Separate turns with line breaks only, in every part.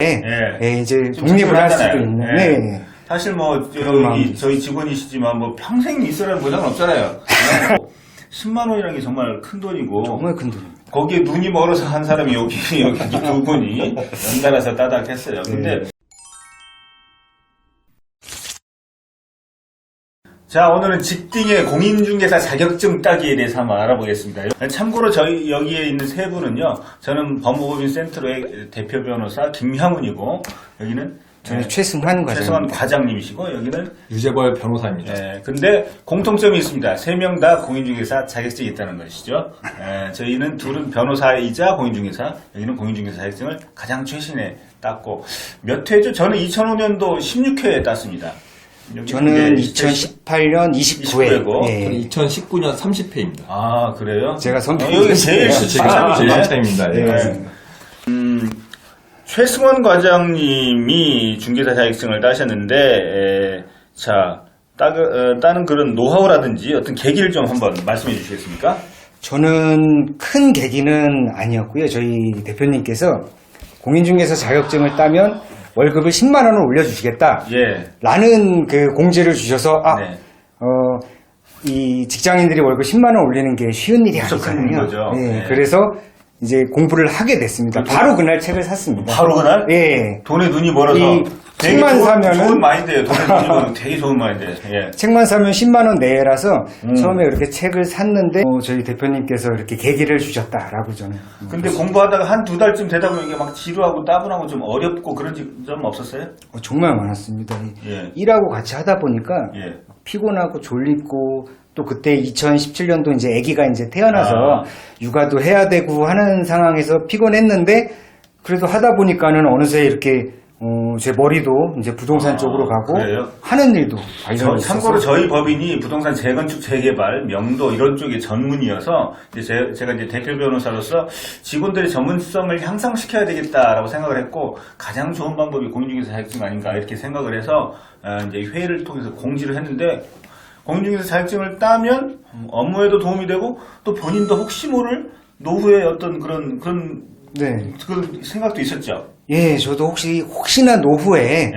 이제 독립을 할 수도 있는. 네.
사실 뭐
그런 마음이
여기 저희 직원이시지만 뭐 평생 있으라는 보장은 없잖아요. 10만 원이라는 게 정말 큰 돈이고
정말 큰 돈입니다.
거기에 눈이 멀어서 한 사람이 여기 두 분이 연달아서 따닥했어요. 근데 자, 오늘은 직딩의 공인중개사 자격증 따기에 대해서 한번 알아보겠습니다. 참고로 저희 여기에 있는 세 분은요, 저는 법무법인 센트로의 대표 변호사 김향훈이고, 여기는
저는 최승환
과장님이시고, 여기는
유재벌 변호사입니다.
근데 공통점이 있습니다. 세 명 다 공인중개사 자격증이 있다는 것이죠. 저희는 둘은 변호사이자 공인중개사, 여기는 공인중개사 자격증을 가장 최신에 땄고, 몇 회죠? 저는 2005년도 16회에 땄습니다.
저는 2018년 29회고
저는 2019년 30회입니다.
아, 그래요?
제가
여기 제일
제일 차입니다.
최승원 과장님이 중개사 자격증을 따셨는데, 자, 따는 그런 노하우라든지 어떤 계기를 좀 한번 말씀해 주시겠습니까?
저는 큰 계기는 아니었고요. 저희 대표님께서 공인중개사 자격증을 따면 월급을 10만 원을 올려주시겠다. 라는 그 공지를 주셔서, 이 직장인들이 월급 10만 원 올리는 게 쉬운 일이 아니잖아요.
거죠.
그래서 이제 공부를 하게 됐습니다. 바로 그날 책을 샀습니다.
바로 그날? 돈에 눈이 멀어서.
책만 사면은
좋은 마인드예요. 돈에 눈이 멀어서 되게 좋은 마인드예요.
책만 사면 10만 원 내라서 처음에 이렇게 책을 샀는데 저희 대표님께서 이렇게 계기를 주셨다라고 저는.
근데 공부하다가 한 두 달쯤 되다 보면 이게 막 지루하고 따분하고 좀 어렵고 그런 점 없었어요?
정말 많았습니다. 일하고 같이 하다 보니까 피곤하고 졸립고 또 그때 2017년도 이제 아기가 이제 태어나서 육아도 해야 되고 하는 상황에서 피곤했는데 그래도 하다 보니까는 어느새 이렇게 제 머리도 이제 부동산 쪽으로 가고
그래요?
하는 일도 발전이 있어서.
참고로 저희 법인이 부동산 재건축, 재개발, 명도 이런 쪽의 전문이어서 이제 제가 이제 대표 변호사로서 직원들의 전문성을 향상시켜야 되겠다라고 생각을 했고 가장 좋은 방법이 공인중개사 자격증 아닌가 이렇게 생각을 해서 이제 회의를 통해서 공지를 했는데 공인중개사 자격증을 따면 업무에도 도움이 되고 또 본인도 혹시 모를 노후의 어떤 그런 생각도 있었죠.
저도 혹시나 노후에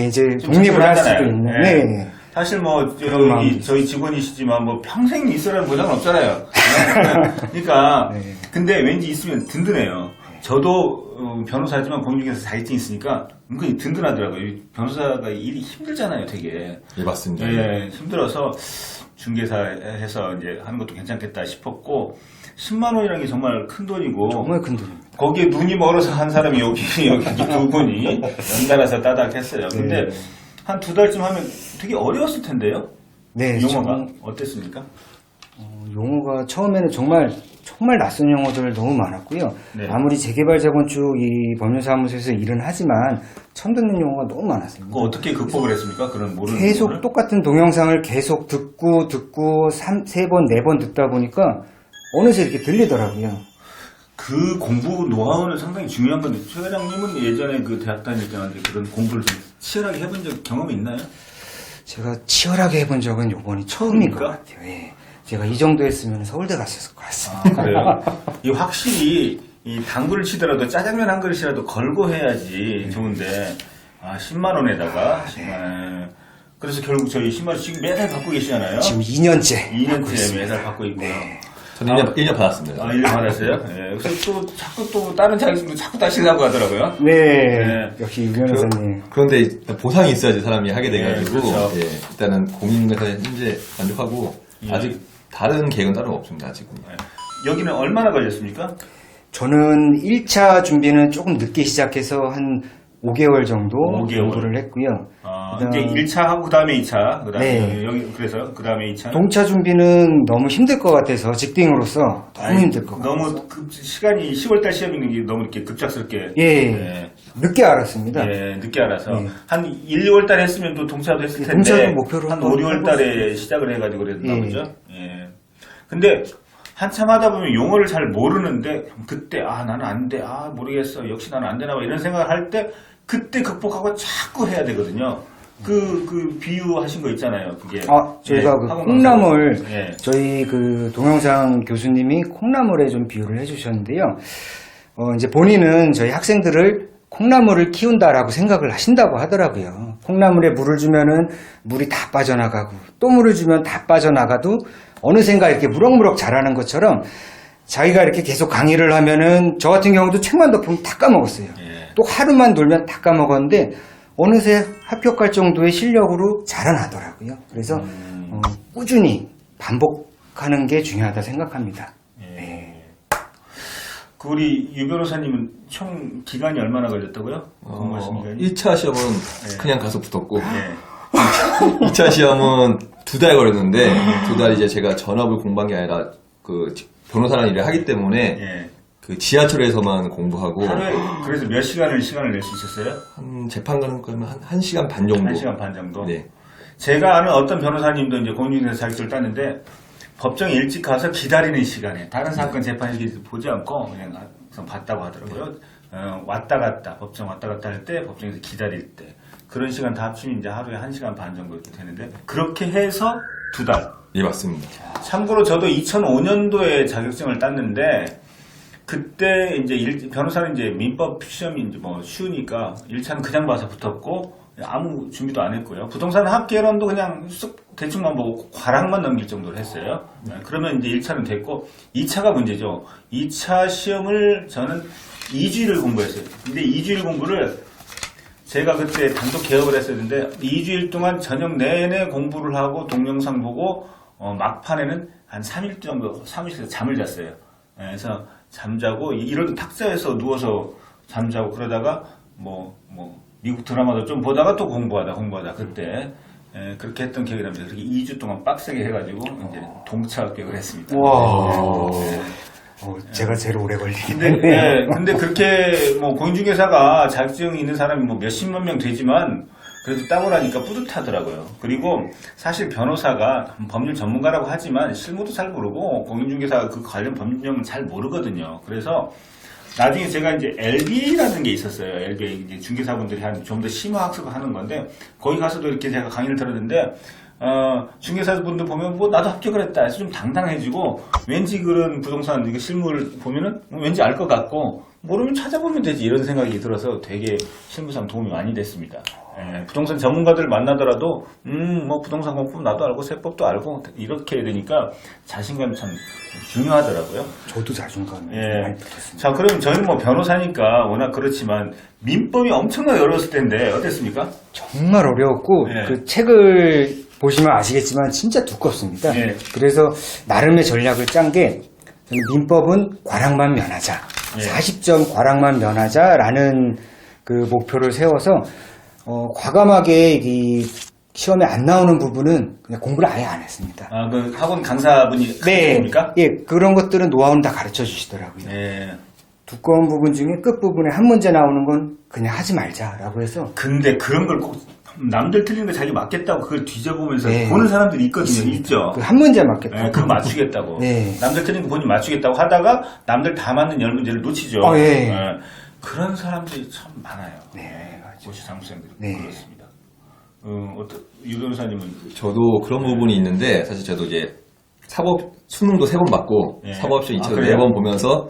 이제 독립을 할 수도 있는.
사실 뭐 여기 저희 직원이시지만 뭐 평생 있으라는 보장은 없잖아요. 그러니까 근데 왠지 있으면 든든해요. 저도 변호사지만 공인중개사 자격증이 있으니까 은근히 든든하더라고요. 변호사가 일이 힘들잖아요, 되게.
맞습니다.
힘들어서 중개사해서 이제 하는 것도 괜찮겠다 싶었고 10만 원이라는 게 정말 큰 돈이고
정말 큰 돈입니다.
거기에 눈이 멀어서 한 사람이 여기 두 분이 연달아서 따닥했어요. 근데 한 두 달쯤 하면 되게 어려웠을 텐데요. 용어가 어땠습니까?
용어가 처음에는 정말 낯선 용어들 너무 많았고요. 아무리 재개발 재건축 이 법률사무소에서 일은 하지만 처음 듣는 용어가 너무 많았습니다.
그거 어떻게 극복을 했습니까? 그런 모르는
계속
용어를?
똑같은 동영상을 계속 듣고 세 번, 네 번 듣다 보니까 어느새 이렇게 들리더라고요.
그 공부 노하우는 상당히 중요한 건데 최 회장님은 예전에 그 대학 다닐 때한테 그런 공부를 좀 치열하게 해본 경험이 있나요?
제가 치열하게 해본 적은 이번이 처음인 것 같아요. 제가 이 정도 했으면 서울대 갔었을 것 같습니다.
그래요? 이 확실히 이 당구를 치더라도 짜장면 한 그릇이라도 걸고 해야지 좋은데 10만 원에다가 그래서 결국 저희 10만 원 지금 매달 받고 계시잖아요.
지금 2년째
매달 받고 있고요.
저는 1년 받았습니다.
1년 받았어요? 그래서 또 자꾸 또 다른 자격증도 자꾸 따시려고 하더라고요.
역시 유 변호사님.
그런데 보상이 있어야지 사람이 하게 돼가지고
그렇죠.
일단은 공인중개사에 현재 만족하고 아직 다른 계획은 따로 없습니다. 아직은.
여기는 얼마나 걸렸습니까?
저는 1차 준비는 조금 늦게 시작해서 한 5개월 정도 공부를 했고요.
이제 1차 하고 그 다음에 2차, 그 다음에 그래서 그 다음에 2차.
동차 준비는 너무 힘들 것 같아서 직딩으로서 너무 힘들 것 같아요.
너무 시간이 10월달 시험 있는 게 너무 이렇게 급작스럽게.
늦게 알았습니다.
늦게 알아서. 한 1, 2월달에 했으면 또 동차도 했을 텐데.
동차도 목표로
한 5, 6월달에 시작을 해가지고 그랬나 보죠. 근데 한참 하다 보면 용어를 잘 모르는데 그때 나는 안 돼, 모르겠어, 역시 나는 안 되나 봐 이런 생각을 할 때 그때 극복하고 자꾸 해야 되거든요. 그 비유하신 거 있잖아요. 그게.
저희가 그 콩나물, 저희 그 동영상 교수님이 콩나물에 좀 비유를 해주셨는데요. 이제 본인은 저희 학생들을 콩나물을 키운다라고 생각을 하신다고 하더라고요. 콩나물에 물을 주면은 물이 다 빠져나가고 또 물을 주면 다 빠져나가도 어느샌가 이렇게 무럭무럭 자라는 것처럼 자기가 이렇게 계속 강의를 하면은 저 같은 경우도 책만 덮으면 다 까먹었어요. 또 하루만 놀면 다 까먹었는데 어느새 합격할 정도의 실력으로 자라나더라고요. 그래서 꾸준히 반복하는 게 중요하다 생각합니다.
그 우리 유 변호사님은 총 기간이 얼마나 걸렸다고요? 공부하신 기간이?
1차 시험은 그냥 가서 붙었고 2차 시험은 2달 걸렸는데 2달 이제 제가 전업을 공부한 게 아니라 그 변호사라는 일을 하기 때문에 그 지하철에서만 공부하고
하루에 그래서 몇 시간을 낼 수 있었어요?
한 재판 가는 거면 한 1시간 반 정도.
1시간 반 정도?
네.
제가 아는 어떤 변호사님도 이제 공인중개사 자격증을 땄는데 법정에 일찍 가서 기다리는 시간에 다른 사건 재판일기 보지 않고 그냥 봤다고 하더라고요. 왔다 갔다 법정 왔다 갔다 할 때 법정에서 기다릴 때 그런 시간 다 합치면 이제 하루에 1시간 반 정도 이렇게 되는데 그렇게 해서 2달.
예, 맞습니다.
참고로 저도 2005년도에 자격증을 땄는데 그때 이제 변호사는 이제 민법 시험이 이제 뭐 쉬우니까 1차는 그냥 봐서 붙었고 아무 준비도 안 했고요. 부동산 합계론도 그냥 쓱 대충만 보고 과락만 넘길 정도로 했어요. 그러면 이제 1차는 됐고 2차가 문제죠. 2차 시험을 저는 2주일을 공부했어요. 근데 2주일 공부를 제가 그때 단독 개업을 했었는데 2주일 동안 저녁 내내 공부를 하고 동영상 보고 막판에는 한 3일 정도 사무실에서 잠을 잤어요. 그래서 잠자고 이런 탁자에서 누워서 잠자고 그러다가 미국 드라마도 좀 보다가 또 공부하다 그때 그렇게 했던 기억이 납니다. 그렇게 2주 동안 빡세게 해가지고 이제 동차 합격을 했습니다.
와. 제가 제일 오래 걸리긴
근데 그렇게 공인중개사가 자격증이 있는 사람이 몇십만 명 되지만 그래도 따고 나니까 뿌듯하더라고요. 그리고 사실 변호사가 법률 전문가라고 하지만 실무도 잘 모르고 공인중개사가 그 관련 법률은 잘 모르거든요. 그래서 나중에 제가 이제 LBA라는 게 있었어요. LBA 이제 중개사분들이 좀 더 심화 학습을 하는 건데 거기 가서도 이렇게 제가 강의를 들었는데 중개사분들 보면 나도 합격을 했다 해서 좀 당당해지고 왠지 그런 부동산 실무를 보면은 왠지 알 것 같고 모르면 찾아보면 되지 이런 생각이 들어서 되게 실무상 도움이 많이 됐습니다. 부동산 전문가들 만나더라도 부동산 공법 나도 알고 세법도 알고 이렇게 되니까 자신감이 참 중요하더라고요.
저도 자존감이 많이 붙었습니다.
자, 그럼 저희는 변호사니까 워낙 그렇지만 민법이 엄청나게 어려웠을 텐데 어땠습니까?
정말 어려웠고 그 책을 보시면 아시겠지만 진짜 두껍습니다. 그래서 나름의 전략을 짠 게 민법은 과락만 면하자, 40점 과락만 면하자라는 그 목표를 세워서 과감하게 이 시험에 안 나오는 부분은 그냥 공부를 아예 안 했습니다.
그 학원 강사분이 가르쳐줍니까?
그런 것들은 노하우는 다 가르쳐 주시더라고요. 두꺼운 부분 중에 끝부분에 한 문제 나오는 건 그냥 하지 말자라고 해서.
근데 그런 걸 꼭 남들 틀린 거 자기 맞겠다고 그걸 뒤져보면서 보는 사람들이 있거든요. 있죠.
한 문제 맞겠다고.
그거 맞추겠다고. 남들 틀린 거 본인 맞추겠다고 하다가 남들 다 맞는 10문제를 놓치죠. 그런 사람들이 참 많아요. 고시 사무생들이 그렇습니다. 유 변호사님은?
저도 그런 부분이 있는데 사실 저도 이제 사법 수능도 3번 받고 사법시험 2차도 4번 보면서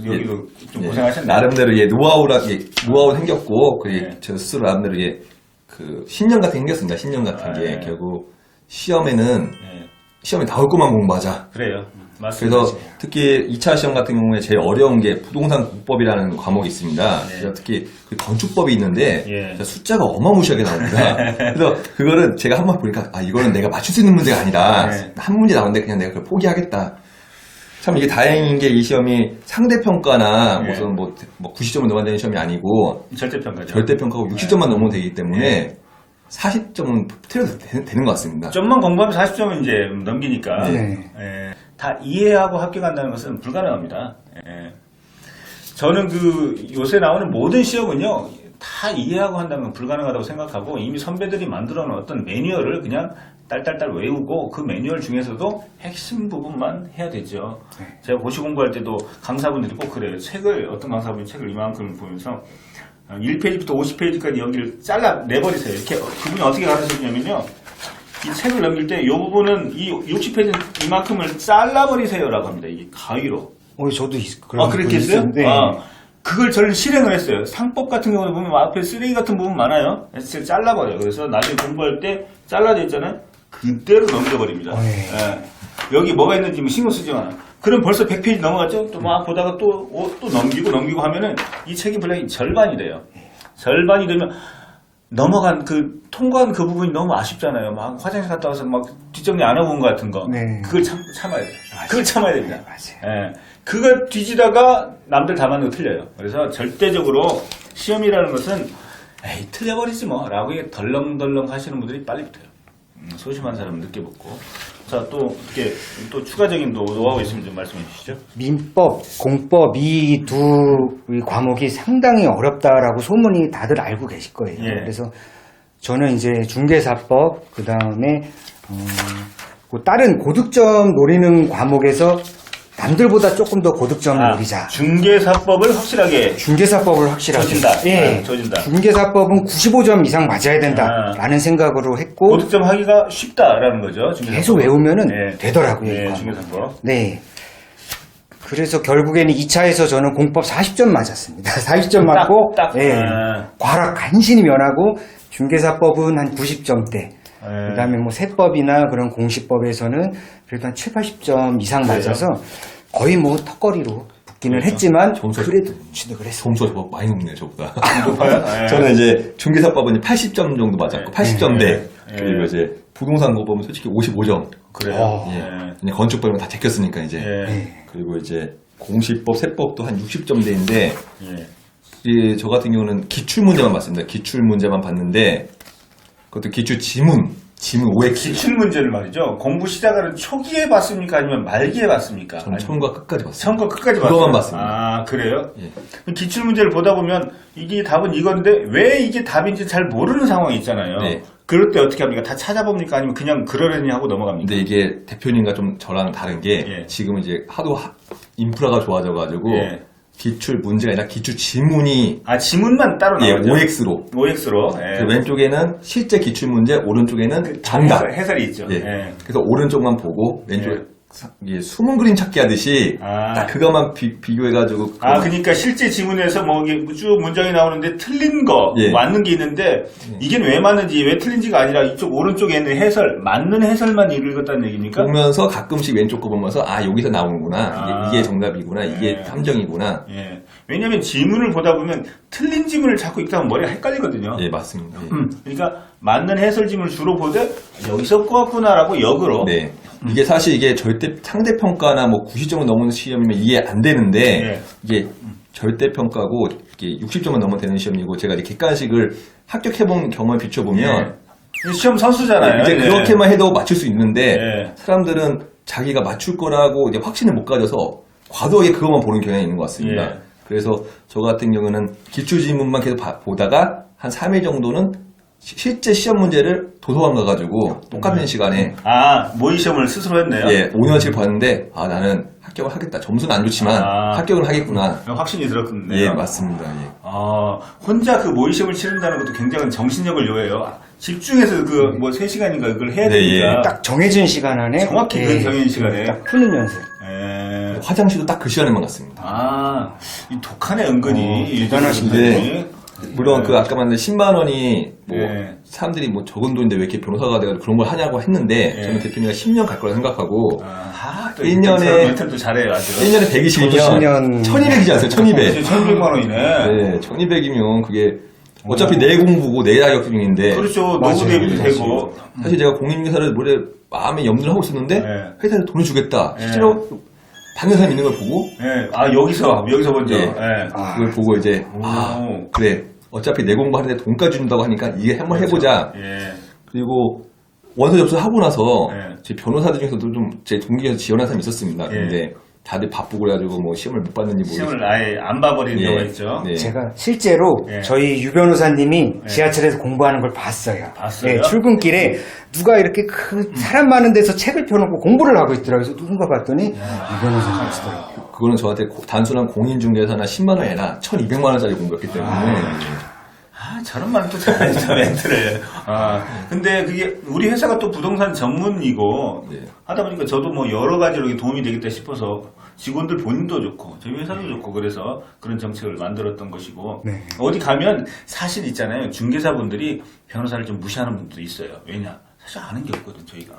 여기도 좀 고생하셨나요?
나름대로 노하우 생겼고 저 스스로 나름대로 그 신념 같은 게 생겼습니다. 신념 같은 게 결국 시험에 나올 것만 공부하자.
그래요. 맞습니다.
그래서 특히 2차 시험 같은 경우에 제일 어려운 게 부동산 국법이라는 과목이 있습니다. 그래서 특히 그 건축법이 있는데 숫자가 어마무시하게 나옵니다. 그래서 그거를 제가 한번 보니까 이거는 내가 맞출 수 있는 문제가 아니다. 한 문제 나오는데 그냥 내가 그걸 포기하겠다. 참 이게 다행인 게 이 시험이 상대평가나 무슨 90점을 넘어야 되는 시험이 아니고
절대평가죠.
절대평가고 60점만 넘으면 되기 때문에 40점은 틀려도 되는 것 같습니다.
점만 공부하면 40점은 이제 넘기니까 다 이해하고 합격한다는 것은 불가능합니다. 저는 요새 나오는 모든 시험은요 다 이해하고 한다는 건 불가능하다고 생각하고 이미 선배들이 만들어 놓은 어떤 매뉴얼을 그냥 딸딸딸 외우고 그 매뉴얼 중에서도 핵심 부분만 해야 되죠. 제가 고시 공부할 때도 강사분들이 꼭 그래요. 어떤 강사분이 책을 이만큼 보면서 1페이지부터 50페이지까지 여기를 잘라 내버리세요. 이렇게 그분이 어떻게 가르쳐주냐면요. 이 책을 넘길 때 이 부분은 이 60페이지 이만큼을 잘라버리세요라고 합니다. 이 가위로.
저도 그런
그렇게 했어요? 그걸 저는 실행을 했어요. 상법 같은 경우는 보면 앞에 쓰레기 같은 부분 많아요. 그래서 제가 잘라버려요. 그래서 나중에 공부할 때 잘라져 있잖아요. 그대로 넘겨버립니다. 예. 여기 뭐가 있는지 뭐 신경 쓰지 않아요. 그럼 벌써 100페이지 넘어갔죠? 또 막 보다가 또 넘기고 하면은 이 책의 분량이 절반이 돼요. 절반이 되면 넘어간 통과한 그 부분이 너무 아쉽잖아요. 막 화장실 갔다 와서 막 뒷정리 안 하고 온 것 같은 거.
네.
그걸 참아야 돼요. 그걸 참아야 됩니다.
맞아요.
예. 그걸 뒤지다가 남들 다 맞는 거 틀려요. 그래서 절대적으로 시험이라는 것은 에이 틀려버리지 뭐 라고 덜렁덜렁 하시는 분들이 빨리 붙어요. 소심한 사람은 늦게 붙고. 자, 또 이렇게 또 추가적인 노하우 있으면 좀 말씀해 주시죠.
민법, 공법 이 두 과목이 상당히 어렵다라고 소문이 다들 알고 계실 거예요.
예.
그래서 저는 이제 중개사법, 그 다음에 다른 고득점 노리는 과목에서 남들보다 조금 더 고득점을 노리자.
중개사법을 확실하게
중개사법을 확실하게.
조진다.
예.
조진다.
중개사법은 95점 이상 맞아야 된다라는 생각으로 했고
고득점 하기가 쉽다라는 거죠. 중개사법.
계속 외우면은
네.
되더라고요. 이
네,
과목.
중개사법.
네. 그래서 결국에는 2차에서 저는 공법 40점 맞았습니다. 40점 맞고
딱.
예. 과락 간신히 면하고 중개사법은 한 90점대. 그다음에 뭐 세법이나 그런 공시법에서는 그래도 한 7, 80점 이상 맞아서 거의 뭐 턱걸이로 붙기는 했지만 그래도 취득을 했어요.
점수가 저 많이 높네요, 저보다.
높아요?
저는 이제 중개사법은 80점 정도 맞았고, 80점대. 그리고 이제 부동산 공법은 솔직히 55점.
그래요?
예. 건축법은 다 제꼈으니까 이제.
예.
그리고 이제 공시법, 세법도 한 60점대인데,
예.
저 같은 경우는 기출문제만 봤습니다. 기출문제만 봤는데, 그것도 기출 지문 5X.
기출 문제를 말이죠. 공부 시작하는 초기에 봤습니까? 아니면 말기에 봤습니까?
저는 처음과 끝까지 봤어요.
처음과 끝까지 봤어요.
그거만 봤습니다.
아, 그래요?
예.
기출 문제를 보다 보면 이게 답은 이건데 왜 이게 답인지 잘 모르는 상황이 있잖아요.
네.
그럴 때 어떻게 합니까? 다 찾아봅니까? 아니면 그냥 그러려니 하고 넘어갑니까?
근데 이게 대표님과 좀 저랑 다른 게
예.
지금 이제 하도 인프라가 좋아져가지고
예.
기출 문제가 아니라 기출 지문이
아, 지문만 따로
예,
나오죠?
5X로.
5X로. 예.
그 왼쪽에는 실제 기출 문제, 오른쪽에는 정답.
해설이 있죠.
예.
예.
그래서 오른쪽만 보고 왼쪽에
예.
이게 숨은 그림 찾기 하듯이 딱 그것만 비교해가지고.
그러니까 실제 지문에서 뭐 이게 쭉 문장이 나오는데 틀린 거,
예.
맞는 게 있는데 이게 왜 맞는지, 왜 틀린지가 아니라 이쪽 오른쪽에 있는 해설, 맞는 해설만 읽었다는 얘기입니까?
보면서 가끔씩 왼쪽 거 보면서 여기서 나오는구나. 이게 정답이구나. 이게 함정이구나.
예. 왜냐면 지문을 보다 보면 틀린 지문을 자꾸 읽다 보면 머리가 헷갈리거든요.
예, 맞습니다. 예.
그러니까 맞는 해설 지문을 주로 보되 여기서 꼬았구나라고 역으로.
네. 이게 사실 이게 상대평가나 뭐 90점을 넘는 시험이면 이해 안 되는데
예.
이게 절대평가고 이게 60점을 넘으면 되는 시험이고 제가 이제 객관식을 합격해본 경험을 비춰보면
시험 선수잖아요.
이제
네.
그렇게만 해도 맞출 수 있는데
네.
사람들은 자기가 맞출 거라고 이제 확신을 못 가져서 과도하게 그것만 보는 경향이 있는 것 같습니다.
예.
그래서 저 같은 경우는 기출지문만 계속 보다가 한 3일 정도는 실제 시험 문제를 도서관 가가지고 똑같은 시간에
모의 시험을 스스로 했네요.
예, 5년씩 봤는데 나는 합격을 하겠다. 점수는 안 좋지만 합격을 하겠구나.
확신이 들었군요.
예, 맞습니다. 예.
혼자 그 모의 시험을 치른다는 것도 굉장한 정신력을 요해요. 집중해서 뭐 3시간인가 그걸 해야 되니까.
딱 정해진 시간 안에
정확히 그 정해진 시간에
딱 푸는 연습.
화장실도 딱 그 시간에만 갔습니다.
이 독하네 은근히.
대단하신데.
물론 그 아까 말한 10만 원이 뭐
예.
사람들이 뭐 적은 돈인데 왜 이렇게 변호사가 돼가지고 그런 걸 하냐고 했는데 저는 대표님이 10년 갈 거라 생각하고
또
1년에
멘트도 잘해요 아주.
1년에 120이면 1200이지 않습니까? 1200.
1200만 원이네.
네, 1200이면 그게 어차피 내 공부고 내 자격증인데
그렇죠. 노후 대비도 되고.
사실 제가 공인중개사를 마음에 염두를 하고 있었는데 회사에 돈을 주겠다. 실제로 받는 사람 있는 걸 보고
여기서 먼저
그걸 보고 이제 그래 어차피 내 공부하는데 돈까지 준다고 하니까 이게 한번 해보자. 그리고 원서 접수하고 나서 제 변호사들 중에서도 좀 제 동기에서 지원한 사람이 있었습니다. 근데 다들 바쁘고 그래가지고 뭐 시험을 못 봤는지 모르겠어요.
시험을 아예 안 봐버리는 경우가 있죠.
제가 실제로 저희 유 변호사님이 지하철에서 공부하는 걸 봤어요.
봤어요?
출근길에 누가 이렇게 사람 많은 데서 책을 펴놓고 공부를 하고 있더라고요. 그래서 누군가 봤더니 유 변호사님 쓰더라고요.
그거는 저한테 단순한 공인중개사나 10만 원이나 1200만 원짜리 공부였기 때문에
저런 말은 또 잘하죠, 멘트를. 근데 그게 우리 회사가 또 부동산 전문이고 하다 보니까 저도 뭐 여러 가지로 이게 도움이 되겠다 싶어서 직원들 본인도 좋고 저희 회사도 좋고 그래서 그런 정책을 만들었던 것이고
네.
어디 가면 사실 있잖아요. 중개사분들이 변호사를 좀 무시하는 분도 있어요. 왜냐? 사실 아는 게 없거든 저희가.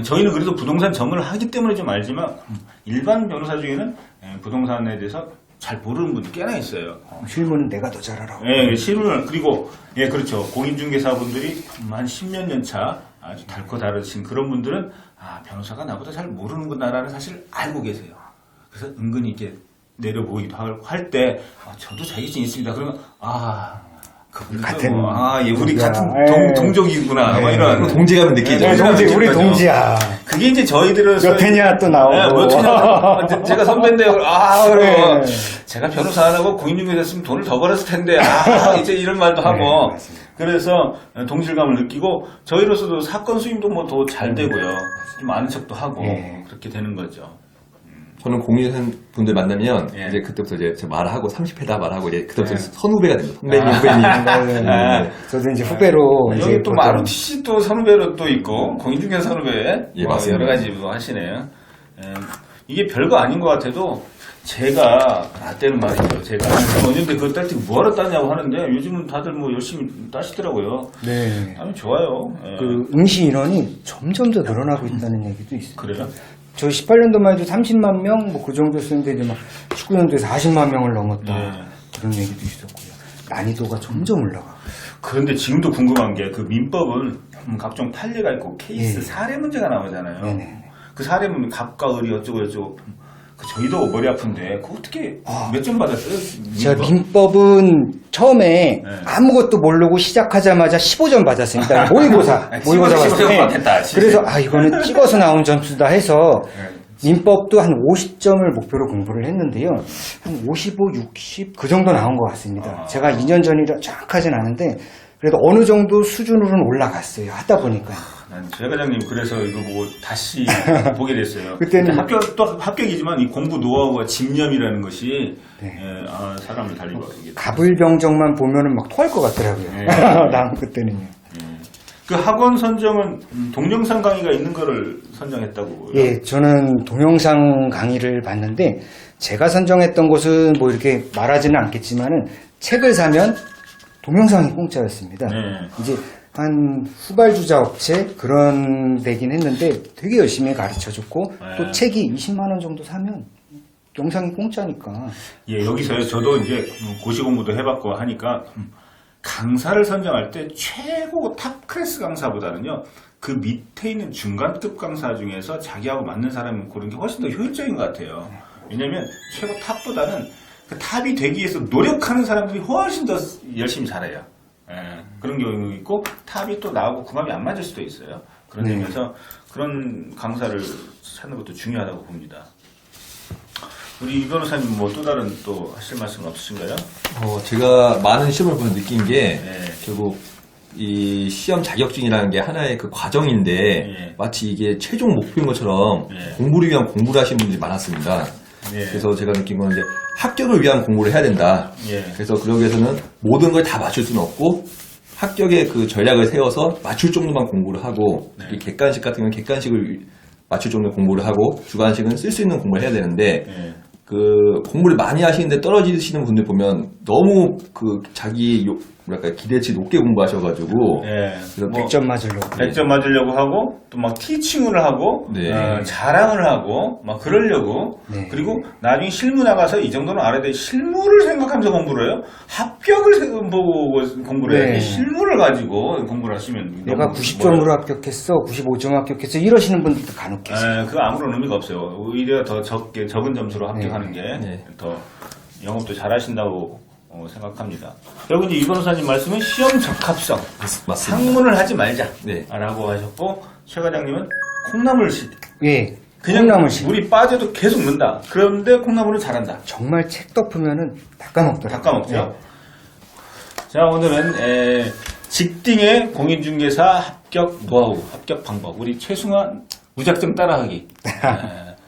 저희는 그래도 부동산 전문을 하기 때문에 좀 알지만 일반 변호사 중에는 부동산에 대해서 잘 모르는 분들 꽤나 있어요.
실무는 내가 더 잘 알아.
예, 실무는 그리고 예 그렇죠. 공인중개사분들이 한 10몇 년 차 아주 닳고 다르신 그런 분들은 아 변호사가 나보다 잘 모르는구나라는 사실 알고 계세요. 그래서 은근히 이렇게 내려보기도 할 때 저도 자격증 있습니다. 그러면 그분들도
같은
예, 우리
동지야.
같은
예.
동족이구나 뭐 이런
동지감을 느끼죠.
네,
동지, 우리
거죠.
동지야.
그게 이제 저희들은
몇 회냐 또 나오고.
몇 회냐 제가 선배인데요. 그러면
네.
제가 변호사 안 하고 공인중개사 했으면 돈을 더 벌었을 텐데 이제 이런 말도 하고
네, 맞습니다.
그래서 동질감을 느끼고 저희로서도 사건 수임도 뭐 더 잘 되고요. 좀 아는 척도 하고
네.
그렇게 되는 거죠.
저는 공인선 분들 만나면
예.
이제 그때부터 이제 말하고 30회다 말하고 이제 그때부터
예.
선후배가 됩니다. 선배님, 후배님.
네. 저도 이제 후배로 이제
여기 또
보통-
마루티 씨 또 선후배로 또 있고 공인중개사 선후배
예,
뭐
맞습니다.
여러 가지 뭐 하시네요. 이게 별거 아닌 것 같아도 제가 라떼는 말이죠. 제가 언젠데 그걸 딸 때 뭐하러 따냐고 하는데 요즘은 다들 뭐 열심히 따시더라고요.
네.
아니 좋아요. 예.
그 응시 인원이 점점 더 늘어나고 있다는 얘기도 있어요.
그래요?
저 18년도만 해도 30만 명 뭐 그 정도였는데 이제 막 19년도에 40만 명을 넘었다.
네.
그런 얘기도 있었고요. 난이도가 점점 올라가.
그런데 지금도 궁금한 게 그 민법은 각종 판례가 있고 케이스
예.
사례 문제가 나오잖아요.
네네.
그 사례는 갑과 을이 어쩌고 저쩌고 저희도 머리 아픈데 그거 어떻게 몇 점 받았어요?
제가
민법?
민법은 처음에
네.
아무것도 모르고 시작하자마자 15점 받았습니다. 모의고사. 모의고사
찍어서
봤을 때.
받았다, 진짜.
그래서 이거는 찍어서 나온 점수다 해서
네.
민법도 한 50점을 목표로 공부를 했는데요. 한 55, 60 그 정도 나온 것 같습니다. 제가 2년 전이라 정확하진 않은데 그래도 어느 정도 수준으로는 올라갔어요. 하다 보니까.
난 제 과장님 그래서 이거 보고 다시 보게 됐어요.
그때는
또 합격이지만 이 공부 노하우와 집념이라는 것이
네.
사람을 달리고 하게.
가불병정만 보면은 막 토할 것 같더라고요.
네.
난 그때는요.
그 학원 선정은 동영상 강의가 있는 거를 선정했다고요.
예, 저는 동영상 강의를 봤는데 제가 선정했던 곳은 뭐 이렇게 말하지는 않겠지만은 책을 사면 동영상이 공짜였습니다.
네.
이제 한 후발주자 업체 그런 데긴 했는데 되게 열심히 가르쳐줬고
네.
또 책이 20만 원 정도 사면 영상이 공짜니까.
예, 여기서요. 저도 이제 고시 공부도 해봤고 하니까 강사를 선정할 때 최고 탑 클래스 강사보다는요. 그 밑에 있는 중간급 강사 중에서 자기하고 맞는 사람을 고르는 게 훨씬 더 효율적인 것 같아요. 왜냐면 최고 탑보다는 그 탑이 되기 위해서 노력하는 사람들이 훨씬 더 열심히 잘해요. 예, 그런 경우도 있고 탑이 또 나하고 궁합이 안 맞을 수도 있어요. 그런 점에서 그런 강사를 찾는 것도 중요하다고 봅니다. 우리 이 변호사님 뭐 또 다른 또 하실 말씀 없으신가요?
제가 많은 시험을 보면 느낀 게
네.
결국 이 시험 자격증이라는 게 하나의 그 과정인데
예.
마치 이게 최종 목표인 것처럼
예.
공부를 위한 공부를 하시는 분들이 많았습니다.
예.
그래서 제가 느낀 건 이제 합격을 위한 공부를 해야 된다.
예.
그래서 그러기 위해서는 모든 걸 다 맞출 수는 없고 합격의 그 전략을 세워서 맞출 정도만 공부를 하고
네.
이 객관식 같은 경우는 객관식을 맞출 정도의 공부를 하고 주관식은 쓸 수 있는 공부를 해야 되는데
예.
그 공부를 많이 하시는데 떨어지시는 분들 보면 너무 그 자기 뭐랄까 기대치 높게 공부하셔가지고
예.
그래서
뭐
100점 맞으려고.
100점 맞으려고 하고 또 막 티칭을 하고
네.
자랑을 하고 막 그러려고
네.
그리고 나중에 실무 나가서 이 정도는 알아야 돼. 실무를 생각하면서 공부를 해요. 합격을 보고 공부를 해야지.
네.
실무를 가지고 공부를 하시면
내가
너무
90점으로 합격했어, 95점 합격했어 이러시는 분들도 간혹 계세요.
그거 아무런 의미가 없어요. 오히려 더 적은 점수로 합격하는 게
네.
더 영업도 잘하신다고 생각합니다. 결국 이제 이 변호사님 말씀은 시험 적합성,
맞습니다.
상문을 하지 말자라고
네.
하셨고 최 과장님은 콩나물시
예,
그냥
콩나물씨.
물이 빠져도 계속 넣는다. 그런데 콩나물은 잘한다.
정말 책 덮으면은 닦아먹더라고요.
닦아먹죠. 자 오늘은 직딩의 공인중개사 합격 노하우, 합격 방법 우리 최승환 무작정 따라하기.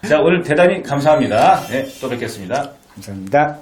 자 오늘 대단히 감사합니다. 네, 또 뵙겠습니다.
감사합니다.